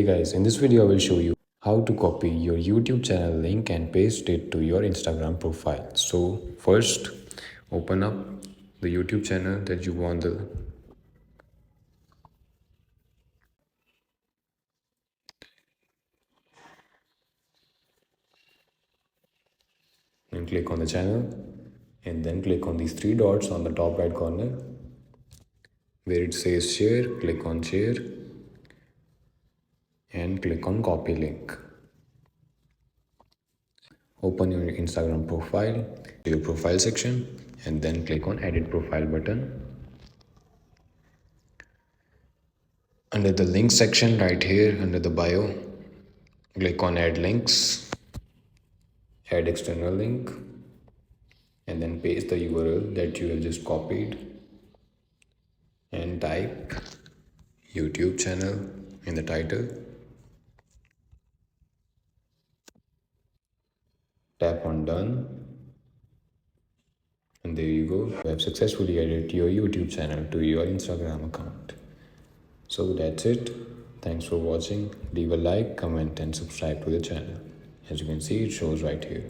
guys, in this video I will show you how to copy your YouTube channel link and paste it to your Instagram profile. So first open up the YouTube channel that you want and click on the channel and then click on these three dots on the top right corner where it says share. Click on share and click on copy link. Open your Instagram profile, your profile section, and then click on edit profile button. Under the link section right here under the bio, click on add links, add external link, and then paste the URL that you have just copied and type YouTube channel in the title. Tap on done, and there you go. You have successfully added your YouTube channel to your Instagram account. So that's it. Thanks for watching. Leave a like, comment and subscribe to the channel. As you can see, it shows right here.